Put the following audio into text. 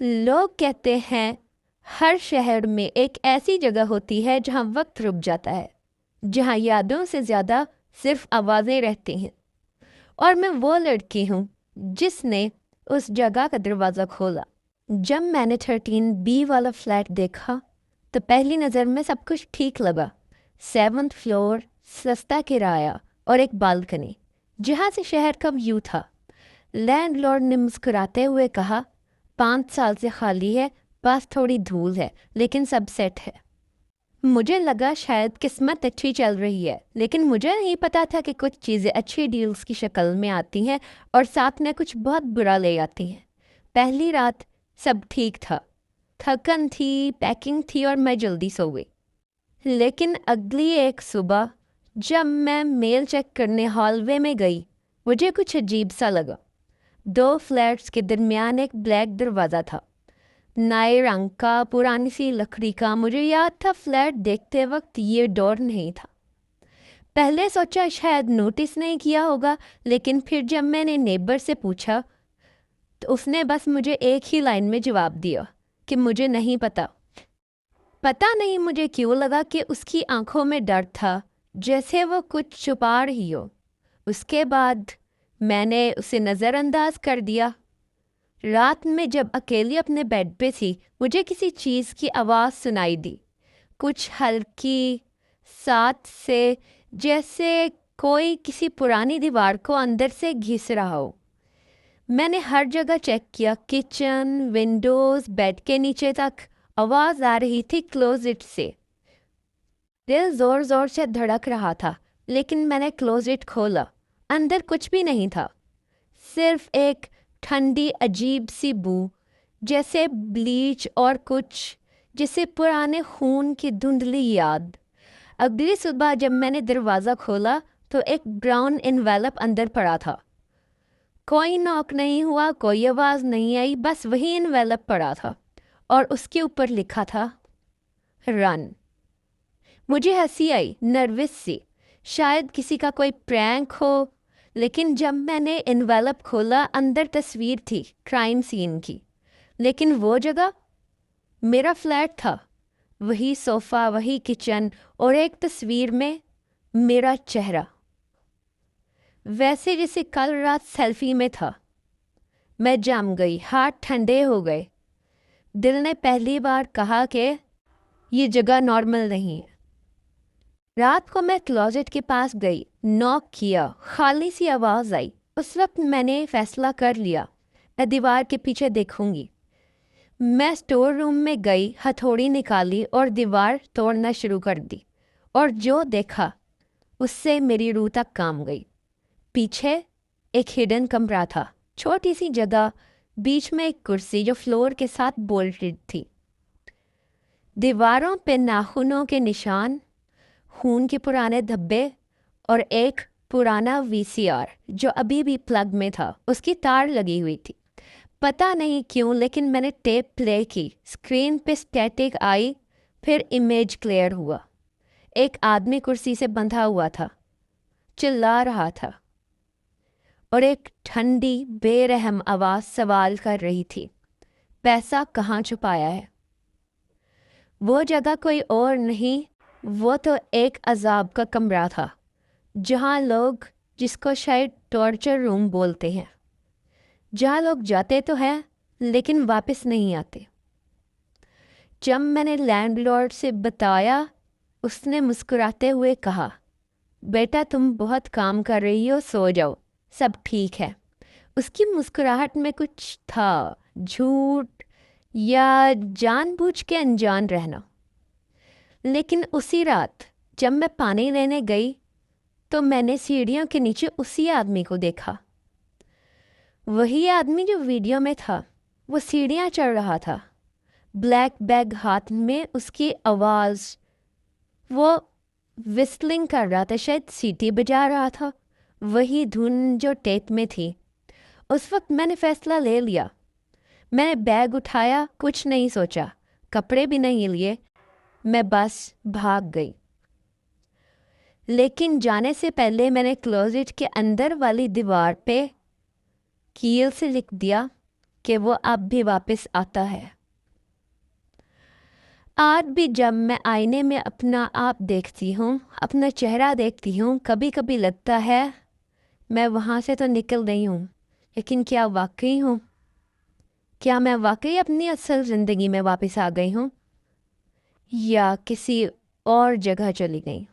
لوگ کہتے ہیں ہر شہر میں ایک ایسی جگہ ہوتی ہے جہاں وقت رک جاتا ہے، جہاں یادوں سے زیادہ صرف آوازیں رہتی ہیں، اور میں وہ لڑکی ہوں جس نے اس جگہ کا دروازہ کھولا۔ جب میں نے 13B والا فلیٹ دیکھا تو پہلی نظر میں سب کچھ ٹھیک لگا۔ 7th فلور، سستا کرایہ اور ایک بالکنی، جہاں سے شہر کا ویو تھا۔ لینڈ لارڈ نے مسکراتے ہوئے کہا، 5 سال سے خالی ہے، بس تھوڑی دھول ہے، لیکن سب سیٹ ہے۔ مجھے لگا شاید قسمت اچھی چل رہی ہے، لیکن مجھے نہیں پتا تھا کہ کچھ چیزیں اچھی ڈیلز کی شکل میں آتی ہیں اور ساتھ میں کچھ بہت برا لے آتی ہیں۔ پہلی رات سب ٹھیک تھا، تھکن تھی، پیکنگ تھی اور میں جلدی سو گئی۔ لیکن اگلی ایک صبح جب میں میل چیک کرنے ہال وے میں گئی، مجھے کچھ عجیب سا لگا۔ 2 فلیٹس کے درمیان ایک بلیک دروازہ تھا، نئے رنگ کا، پرانی سی لکڑی کا۔ مجھے یاد تھا فلیٹ دیکھتے وقت یہ ڈور نہیں تھا۔ پہلے سوچا شاید نوٹس نہیں کیا ہوگا، لیکن پھر جب میں نے نیبر سے پوچھا تو اس نے بس مجھے ایک ہی لائن میں جواب دیا کہ مجھے نہیں پتا۔ پتہ نہیں مجھے کیوں لگا کہ اس کی آنکھوں میں ڈر تھا، جیسے وہ کچھ چھپا رہی ہو۔ اس کے بعد میں نے اسے نظر انداز کر دیا۔ رات میں جب اکیلی اپنے بیڈ پہ تھی، مجھے کسی چیز کی آواز سنائی دی، کچھ ہلکی، ساتھ سے، جیسے کوئی کسی پرانی دیوار کو اندر سے گھس رہا ہو۔ میں نے ہر جگہ چیک کیا، کچن، ونڈوز، بیڈ کے نیچے تک۔ آواز آ رہی تھی کلوزٹ سے۔ دل زور زور سے دھڑک رہا تھا، لیکن میں نے کلوزٹ کھولا۔ اندر کچھ بھی نہیں تھا، صرف ایک ٹھنڈی عجیب سی بو، جیسے بلیچ اور کچھ جیسے پرانے خون کی دھندلی یاد۔ اگلی صبح جب میں نے دروازہ کھولا تو ایک براؤن انویلپ اندر پڑا تھا۔ کوئی نوک نہیں ہوا، کوئی آواز نہیں آئی، بس وہی انویلپ پڑا تھا اور اس کے اوپر لکھا تھا رن۔ مجھے ہنسی آئی، نروس سی، شاید کسی کا کوئی پرینک ہو۔ لیکن جب میں نے انویلپ کھولا، اندر تصویر تھی کرائم سین کی، لیکن وہ جگہ میرا فلیٹ تھا۔ وہی صوفہ، وہی کچن، اور ایک تصویر میں میرا چہرہ، ویسے جیسے کل رات سیلفی میں تھا۔ میں جم گئی، ہاتھ ٹھنڈے ہو گئے۔ دل نے پہلی بار کہا کہ یہ جگہ نارمل نہیں ہے۔ رات کو میں کلوزٹ کے پاس گئی، نوک کیا، خالی سی آواز آئی۔ اس وقت میں نے فیصلہ کر لیا، میں دیوار کے پیچھے دیکھوں گی۔ میں اسٹور روم میں گئی، ہتھوڑی نکالی اور دیوار توڑنا شروع کر دی، اور جو دیکھا اس سے میری روح تک کام گئی۔ پیچھے ایک ہڈن کمرہ تھا، چھوٹی سی جگہ، بیچ میں ایک کرسی جو فلور کے ساتھ بولٹڈ تھی۔ دیواروں پہ ناخنوں کے نشان، خون کے پرانے دھبے، اور ایک پرانا VCR جو ابھی بھی پلگ میں تھا، اس کی تار لگی ہوئی تھی۔ پتہ نہیں کیوں لیکن میں نے ٹیپ پلے کی، اسکرین پہ اسٹیٹک آئی، پھر امیج کلیئر ہوا۔ ایک آدمی کرسی سے بندھا ہوا تھا، چلا رہا تھا، اور ایک ٹھنڈی بے رحم آواز سوال کر رہی تھی، پیسہ کہاں چھپایا ہے؟ وہ جگہ کوئی اور نہیں، وہ تو ایک عذاب کا کمرہ تھا، جہاں لوگ، جس کو شاید ٹارچر روم بولتے ہیں، جہاں لوگ جاتے تو ہیں لیکن واپس نہیں آتے۔ جب میں نے لینڈ لارڈ سے بتایا، اس نے مسکراتے ہوئے کہا، بیٹا تم بہت کام کر رہی ہو، سو جاؤ، سب ٹھیک ہے۔ اس کی مسکراہٹ میں کچھ تھا، جھوٹ یا جان بوجھ کے انجان رہنا۔ لیکن اسی رات جب میں پانی لینے گئی تو میں نے سیڑھیوں کے نیچے اسی آدمی کو دیکھا، وہی آدمی جو ویڈیو میں تھا۔ وہ سیڑھیاں چڑھ رہا تھا، بلیک بیگ ہاتھ میں، اس کی آواز، وہ وسلنگ کر رہا تھا، شاید سیٹی بجا رہا تھا، وہی دھن جو ٹیپ میں تھی۔ اس وقت میں نے فیصلہ لے لیا۔ میں نے بیگ اٹھایا، کچھ نہیں سوچا، کپڑے بھی نہیں لیے، میں بس بھاگ گئی۔ لیکن جانے سے پہلے میں نے کلوزٹ کے اندر والی دیوار پہ کیل سے لکھ دیا کہ وہ اب بھی واپس آتا ہے۔ آج بھی جب میں آئینے میں اپنا آپ دیکھتی ہوں، اپنا چہرہ دیکھتی ہوں، کبھی کبھی لگتا ہے میں وہاں سے تو نکل گئی ہوں، لیکن کیا واقعی ہوں؟ کیا میں واقعی اپنی اصل زندگی میں واپس آ گئی ہوں یا کسی اور جگہ چلی گئی؟